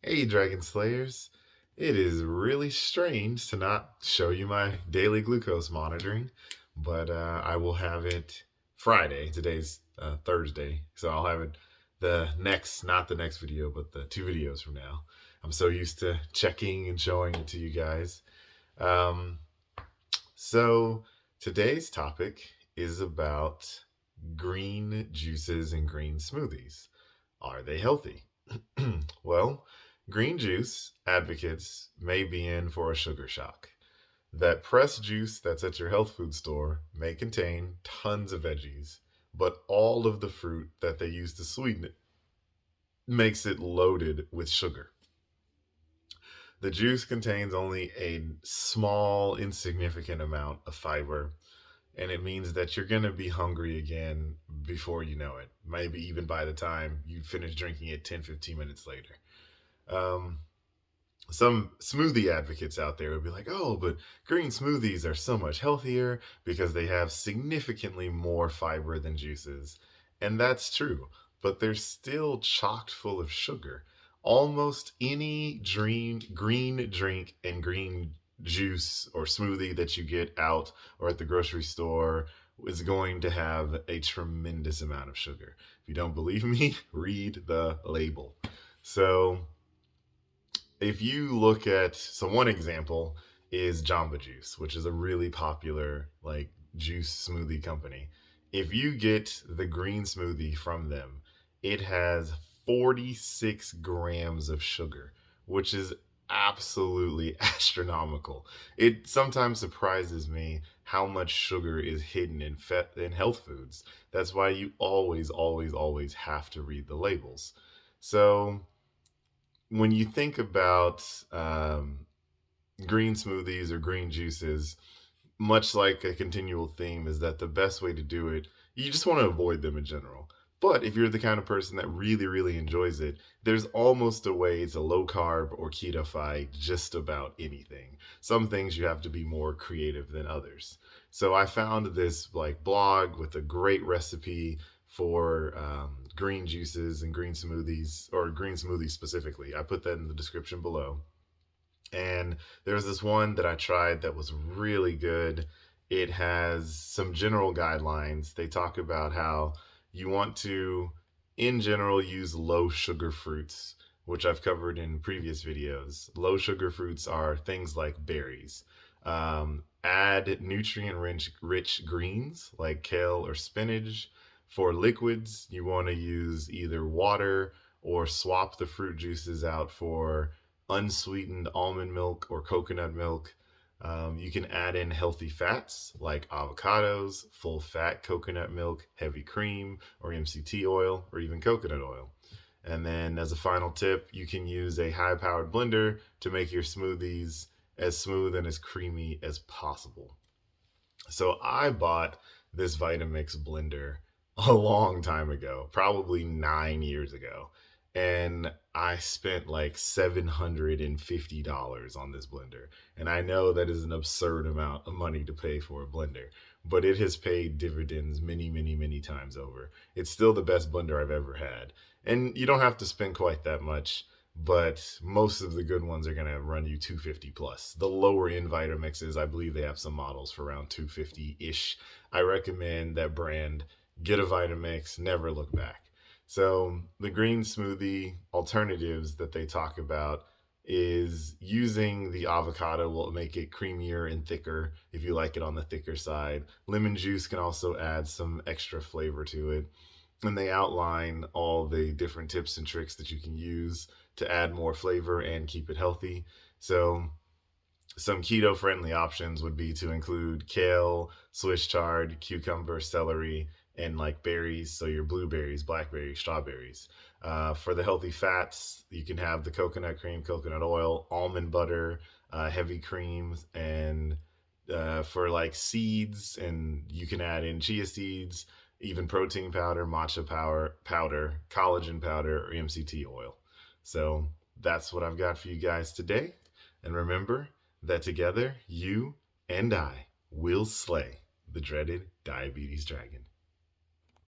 Hey, Dragon Slayers. It is really strange to not show you my daily glucose monitoring, but I will have it Friday. Today's Thursday, so I'll have it not the next video, but the two videos from now. I'm so used to checking and showing it to you guys. Um, so today's topic is about green juices and green smoothies. Are they healthy? Well, green juice advocates may be in for a sugar shock. That pressed juice that's at your health food store may contain tons of veggies, but all of the fruit that they use to sweeten it makes it loaded with sugar. The juice contains only a small, insignificant amount of fiber, and it means that you're going to be hungry again before you know it. Maybe even by the time you finish drinking it 10, 15 minutes later. Um, some smoothie advocates out there would be like, oh, but green smoothies are so much healthier because they have significantly more fiber than juices. And that's true, but they're still chocked full of sugar. Almost any green drink and green juice or smoothie that you get out or at the grocery store is going to have a tremendous amount of sugar. If you don't believe me, read the label. So, if you look at one example is Jamba Juice, which is a really popular like juice smoothie company. If you get the green smoothie from them, it has 46 grams of sugar, which is absolutely astronomical. It sometimes surprises me how much sugar is hidden in health foods. That's why you always have to read the labels. So when you think about green smoothies or green juices, much like a continual theme, is that the best way to do it, you just want to avoid them in general. But if you're the kind of person that really enjoys it, there's almost a way to low carb or keto just about anything. Some things you have to be more creative than others. So I found this like blog with a great recipe for green juices and green smoothies, or green smoothies specifically. I put that in the description below. And there's this one that I tried that was really good. It has some general guidelines. They talk about how you want to, in general, use low sugar fruits, which I've covered in previous videos. Low sugar fruits are things like berries. Add nutrient rich greens like kale or spinach. For liquids, you want to use either water or swap the fruit juices out for unsweetened almond milk or coconut milk. You can add in healthy fats like avocados, full fat coconut milk, heavy cream, or MCT oil, or even coconut oil. And then, as a final tip, you can use a high powered blender to make your smoothies as smooth and as creamy as possible. So, I bought this Vitamix blender a long time ago, probably 9 years ago. And I spent like $750 on this blender. And I know that is an absurd amount of money to pay for a blender, but it has paid dividends many times over. It's still the best blender I've ever had. And you don't have to spend quite that much, but most of the good ones are going to run you 250 plus. The lower end Vitamixes, I believe they have some models for around 250-ish. I recommend that brand. Get a Vitamix, never look back. So the green smoothie alternatives that they talk about is using the avocado will make it creamier and thicker if you like it on the thicker side. Lemon juice can also add some extra flavor to it. And they outline all the different tips and tricks that you can use to add more flavor and keep it healthy. So some keto friendly options would be to include kale, Swiss chard, cucumber, celery, and like berries. So your blueberries, blackberries, strawberries. For the healthy fats, you can have the coconut cream, coconut oil, almond butter, heavy creams, and for like seeds, and you can add in chia seeds, even protein powder, powder, collagen powder, or MCT oil. So that's what I've got for you guys today. And remember that together, you and I will slay the dreaded diabetes dragon.